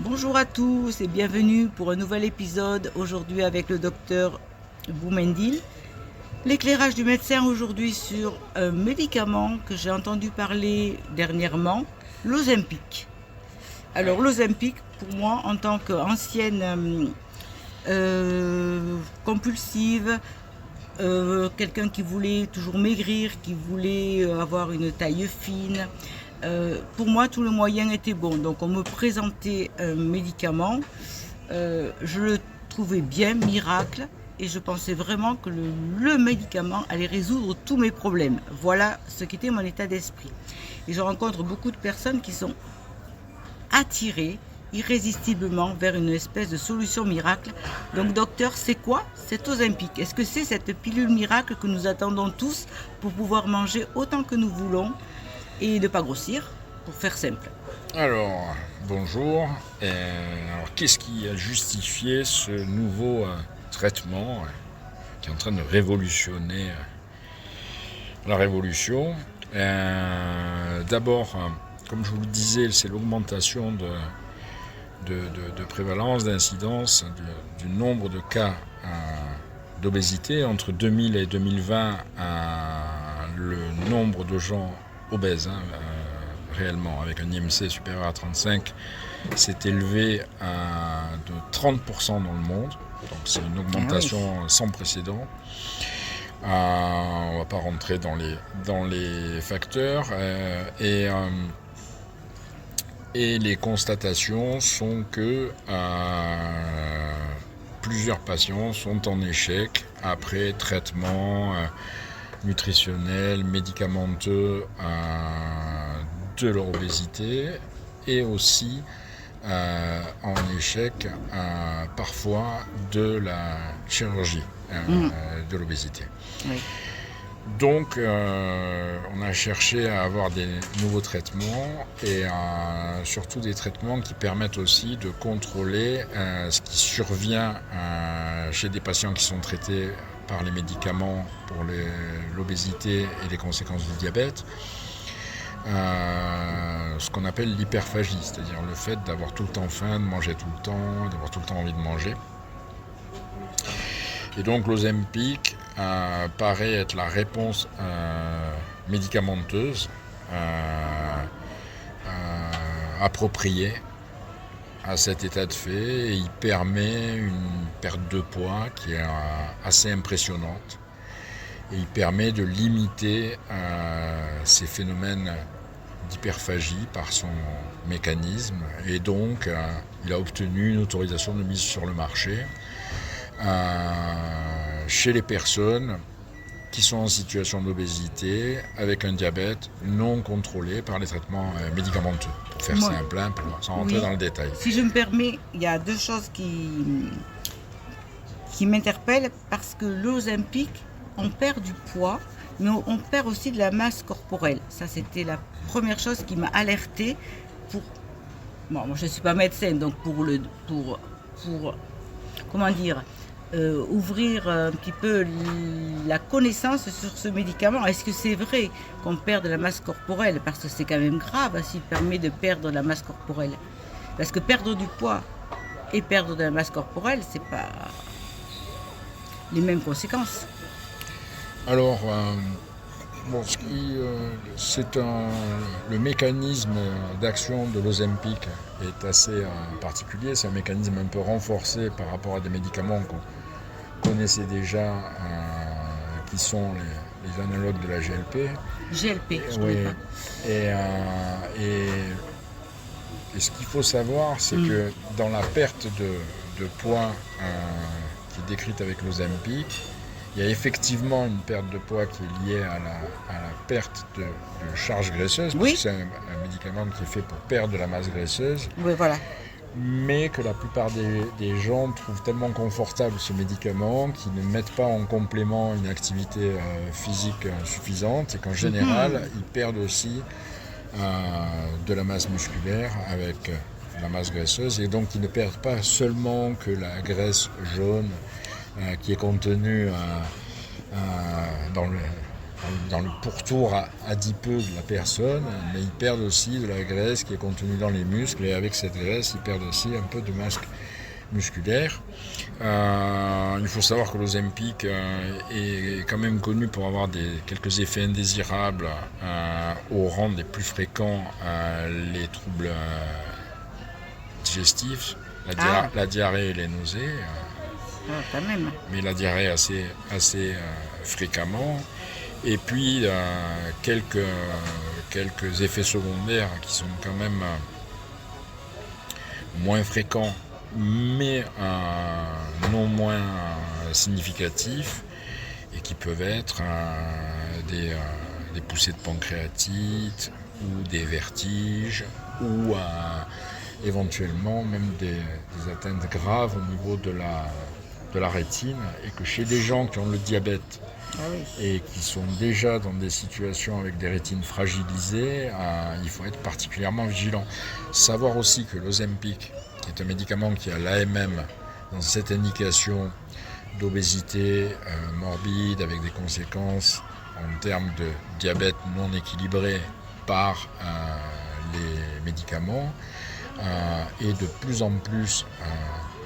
Bonjour à tous et bienvenue pour un nouvel épisode aujourd'hui avec le docteur Boumendil. L'éclairage du médecin aujourd'hui sur un médicament que j'ai entendu parler dernièrement, l'Ozempic. Alors l'Ozempic, pour moi, en tant qu'ancienne compulsive, quelqu'un qui voulait toujours maigrir, qui voulait avoir une taille fine, pour moi, tous les moyens étaient bons. Donc, on me présentait un médicament. Je le trouvais bien, miracle. Et je pensais vraiment que le médicament allait résoudre tous mes problèmes. Voilà ce qu'était mon état d'esprit. Et je rencontre beaucoup de personnes qui sont attirées irrésistiblement vers une espèce de solution miracle. Donc, docteur, c'est quoi cet Ozempic? Est-ce que c'est cette pilule miracle que nous attendons tous pour pouvoir manger autant que nous voulons et ne pas grossir, pour faire simple? Alors, bonjour. Alors, qu'est-ce qui a justifié ce nouveau traitement qui est en train de révolutionner la révolution? D'abord, comme je vous le disais, c'est l'augmentation de prévalence, d'incidence du nombre de cas d'obésité. Entre 2000 et 2020, le nombre de gens obèses, réellement, avec un IMC supérieur à 35, s'est élevé de 30% dans le monde. Donc c'est une augmentation sans précédent. On ne va pas rentrer dans les facteurs. Et les constatations sont que plusieurs patients sont en échec après traitement nutritionnel, médicamenteux de leur obésité, et aussi en échec parfois de la chirurgie de l'obésité. Oui. Donc on a cherché à avoir des nouveaux traitements et surtout des traitements qui permettent aussi de contrôler ce qui survient chez des patients qui sont traités par les médicaments pour l'obésité et les conséquences du diabète, ce qu'on appelle l'hyperphagie, c'est-à-dire le fait d'avoir tout le temps faim, de manger tout le temps, d'avoir tout le temps envie de manger. Et donc l'Ozempic paraît être la réponse médicamenteuse appropriée à cet état de fait, et il permet une perte de poids qui est assez impressionnante, et il permet de limiter ces phénomènes d'hyperphagie par son mécanisme, et donc il a obtenu une autorisation de mise sur le marché chez les personnes qui sont en situation d'obésité avec un diabète non contrôlé par les traitements médicamenteux, pour faire simple, sans rentrer dans le détail. Si je me permets, il y a deux choses qui m'interpellent, parce que l'Ozempic, on perd du poids, mais on perd aussi de la masse corporelle. Ça, c'était la première chose qui m'a alertée pour... Bon, moi, je ne suis pas médecin, donc pour comment dire, ouvrir un petit peu la connaissance sur ce médicament. Est-ce que c'est vrai qu'on perd de la masse corporelle? Parce que c'est quand même grave s'il permet de perdre de la masse corporelle. Parce que perdre du poids et perdre de la masse corporelle, c'est pas les mêmes conséquences. Alors, le mécanisme d'action de l'Ozempic est assez particulier. C'est un mécanisme un peu renforcé par rapport à des médicaments qu'on connaissait déjà, qui sont les analogues de la GLP. GLP, je connais pas. Et ce qu'il faut savoir, c'est que dans la perte de poids qui est décrite avec l'Ozempic, il y a effectivement une perte de poids qui est liée à la perte de charge graisseuse, parce que c'est un médicament qui est fait pour perdre de la masse graisseuse. Oui, voilà. Mais que la plupart des gens trouvent tellement confortable ce médicament qu'ils ne mettent pas en complément une activité physique suffisante, et qu'en général, ils perdent aussi de la masse musculaire avec la masse graisseuse, et donc ils ne perdent pas seulement que la graisse jaune qui est contenue dans le pourtour adipeux de la personne, mais ils perdent aussi de la graisse qui est contenue dans les muscles, et avec cette graisse, ils perdent aussi un peu de masse musculaire. Il faut savoir que l'Ozempic est quand même connu pour avoir quelques effets indésirables au rang des plus fréquents les troubles digestifs, la diarrhée et les nausées. Quand même. Mais la diarrhée assez fréquemment. Et puis quelques effets secondaires qui sont quand même moins fréquents, mais non moins significatifs, et qui peuvent être des poussées de pancréatite ou des vertiges ou éventuellement même des atteintes graves au niveau de la rétine, et que chez des gens qui ont le diabète et qui sont déjà dans des situations avec des rétines fragilisées, il faut être particulièrement vigilant. Savoir aussi que l'Ozempic, qui est un médicament qui a l'AMM dans cette indication d'obésité morbide avec des conséquences en termes de diabète non équilibré par les médicaments, est de plus en plus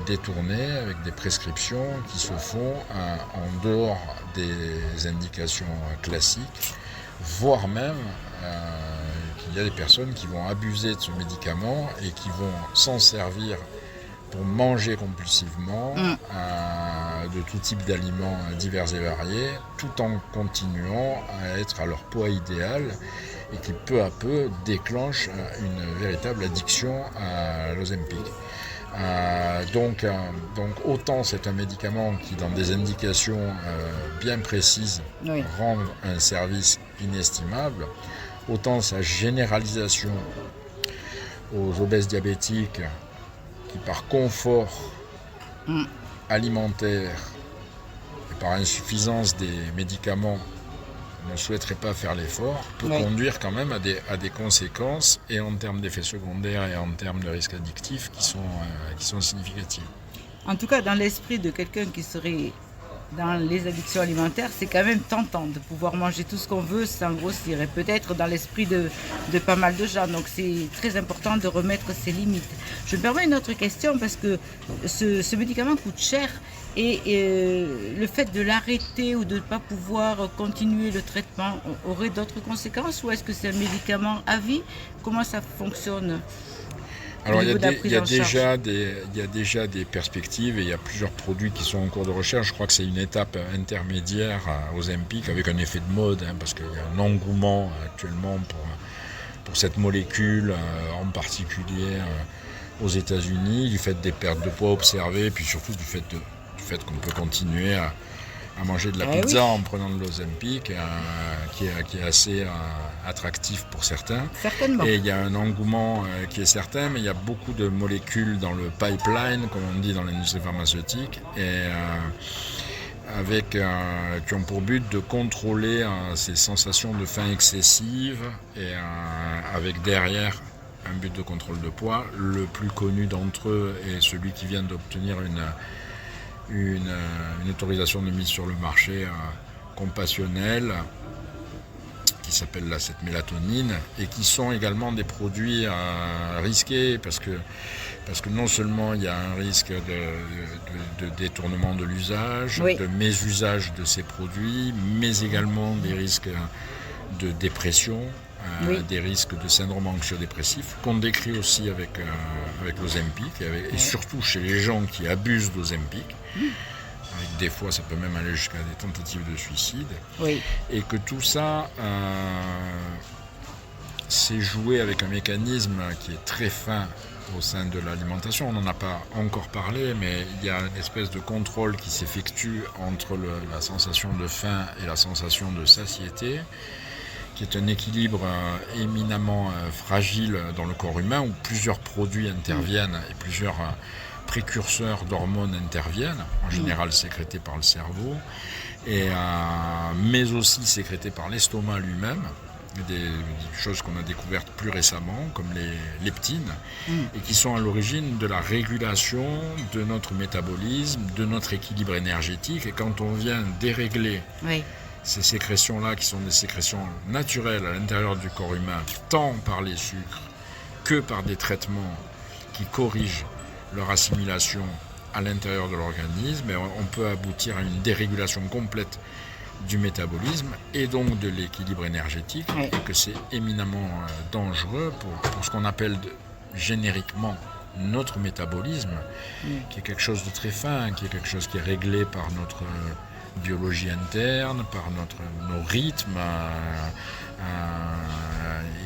détourné avec des prescriptions qui se font en dehors des indications classiques, voire même qu'il y a des personnes qui vont abuser de ce médicament et qui vont s'en servir pour manger compulsivement de tout type d'aliments divers et variés, tout en continuant à être à leur poids idéal, et qui peu à peu déclenche une véritable addiction à l'Ozempic. Donc autant c'est un médicament qui, dans des indications bien précises, rend un service inestimable, autant sa généralisation aux obèses diabétiques qui, par confort alimentaire et par insuffisance des médicaments, ne souhaiterait pas faire l'effort, peut conduire quand même à des conséquences, et en termes d'effets secondaires et en termes de risques addictifs qui sont significatifs. En tout cas, dans l'esprit de quelqu'un qui serait dans les addictions alimentaires, c'est quand même tentant de pouvoir manger tout ce qu'on veut sans grossir, et peut-être dans l'esprit de pas mal de gens. Donc c'est très important de remettre ses limites. Je me permets une autre question, parce que ce médicament coûte cher, et le fait de l'arrêter ou de ne pas pouvoir continuer le traitement aurait d'autres conséquences, ou est-ce que c'est un médicament à vie? Comment ça fonctionne? Alors il y a déjà des perspectives, et il y a plusieurs produits qui sont en cours de recherche. Je crois que c'est une étape intermédiaire aux Ozempic, avec un effet de mode, parce qu'il y a un engouement actuellement pour cette molécule, en particulier aux États-Unis, du fait des pertes de poids observées, puis surtout du fait qu'on peut continuer à manger de la pizza en prenant de l'Ozempic, qui est assez attractif pour certains. Certainement. Et il y a un engouement qui est certain, mais il y a beaucoup de molécules dans le pipeline, comme on dit dans l'industrie pharmaceutique, et qui ont pour but de contrôler ces sensations de faim excessive, et avec derrière un but de contrôle de poids. Le plus connu d'entre eux est celui qui vient d'obtenir une autorisation de mise sur le marché compassionnelle, qui s'appelle la 7-mélatonine, et qui sont également des produits risqués, parce que non seulement il y a un risque de détournement de l'usage, de mésusage de ces produits, mais également des risques de dépression, des risques de syndrome anxio-dépressif, qu'on décrit aussi avec l'Ozempic, et surtout chez les gens qui abusent d'Ozempic. Des fois, ça peut même aller jusqu'à des tentatives de suicide. Et que tout ça s'est joué avec un mécanisme qui est très fin au sein de l'alimentation. On n'en a pas encore parlé, mais il y a une espèce de contrôle qui s'effectue entre la sensation de faim et la sensation de satiété, qui est un équilibre éminemment fragile dans le corps humain, où plusieurs produits interviennent et plusieurs précurseurs d'hormones interviennent, en général sécrétés par le cerveau, mais aussi sécrétés par l'estomac lui-même, des choses qu'on a découvertes plus récemment, comme les leptines, et qui sont à l'origine de la régulation de notre métabolisme, de notre équilibre énergétique. Et quand on vient dérégler ces sécrétions-là, qui sont des sécrétions naturelles à l'intérieur du corps humain, tant par les sucres que par des traitements qui corrigent leur assimilation à l'intérieur de l'organisme, et on peut aboutir à une dérégulation complète du métabolisme et donc de l'équilibre énergétique, Oui. et que c'est éminemment dangereux pour ce qu'on appelle génériquement notre métabolisme, qui est quelque chose de très fin, qui est quelque chose qui est réglé par notre biologie interne, par nos rythmes,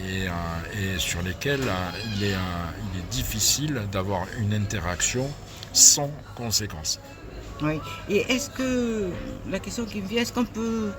et sur lesquels il est difficile d'avoir une interaction sans conséquence. Oui. Et est-ce que, la question qui me vient, est-ce qu'on peut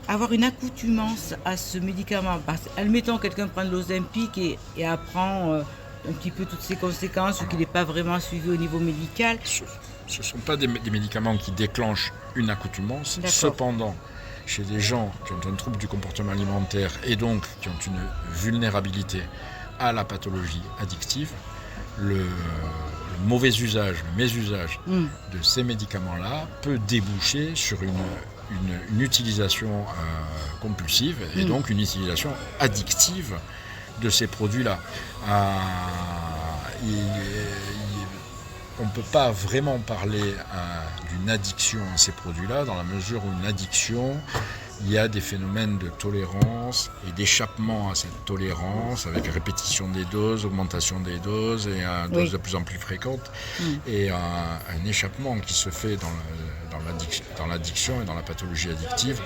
avoir une accoutumance à ce médicament? Admettons, quelqu'un prend de l'Ozempic et apprend un petit peu toutes ses conséquences, ou qu'il n'est pas vraiment suivi au niveau médical. Ce ne sont pas des médicaments qui déclenchent une accoutumance. D'accord. Cependant, chez des gens qui ont un trouble du comportement alimentaire et donc qui ont une vulnérabilité à la pathologie addictive, le mauvais usage, le mésusage de ces médicaments-là peut déboucher sur une utilisation compulsive et donc une utilisation addictive de ces produits-là. On ne peut pas vraiment parler d'une addiction à ces produits-là, dans la mesure où une addiction, il y a des phénomènes de tolérance et d'échappement à cette tolérance, avec répétition des doses, augmentation des doses et une dose de plus en plus fréquente, et un échappement qui se fait dans l'addiction et dans la pathologie addictive,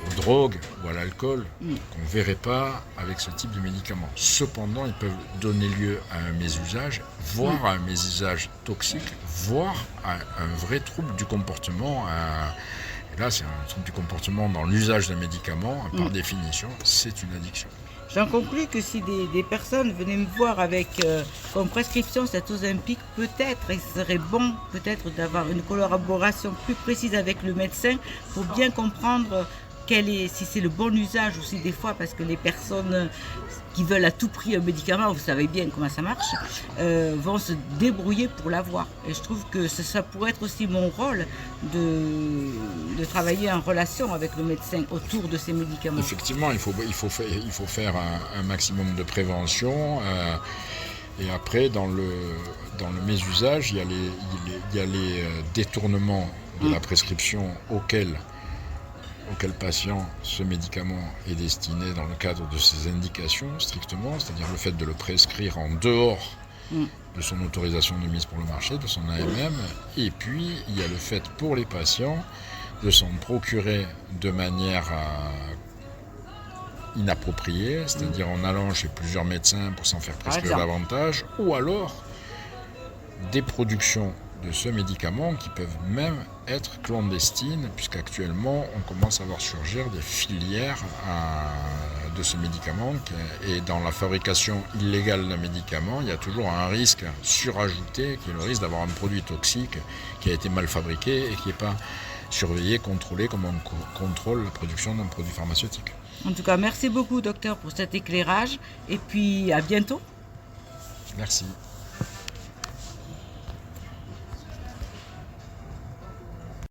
aux drogues ou à l'alcool, qu'on ne verrait pas avec ce type de médicaments. Cependant, ils peuvent donner lieu à un mésusage, voire à un mésusage toxique, voire à un vrai trouble du comportement. Et là, c'est un trouble du comportement dans l'usage d'un médicament. Par définition, c'est une addiction. J'en conclus que si des personnes venaient me voir avec comme prescription cet Ozempic, peut-être, il serait bon peut-être d'avoir une collaboration plus précise avec le médecin pour bien comprendre si c'est le bon usage, ou si des fois, parce que les personnes qui veulent à tout prix un médicament, vous savez bien comment ça marche, vont se débrouiller pour l'avoir. Et je trouve que ça pourrait être aussi mon rôle de travailler en relation avec le médecin autour de ces médicaments. Effectivement, il faut faire un maximum de prévention. Et après, dans le mésusage, il y a les détournements de la prescription auquel patient ce médicament est destiné dans le cadre de ses indications strictement, c'est-à-dire le fait de le prescrire en dehors de son autorisation de mise pour le marché, de son AMM, et puis il y a le fait pour les patients de s'en procurer de manière inappropriée, c'est-à-dire en allant chez plusieurs médecins pour s'en faire prescrire davantage, ou alors des productions de ce médicament qui peuvent même être clandestines, puisqu'actuellement on commence à voir surgir des filières de ce médicament, et dans la fabrication illégale d'un médicament, il y a toujours un risque surajouté, qui est le risque d'avoir un produit toxique qui a été mal fabriqué et qui n'est pas surveillé, contrôlé comme on contrôle la production d'un produit pharmaceutique. En tout cas, merci beaucoup docteur pour cet éclairage, et puis à bientôt. Merci.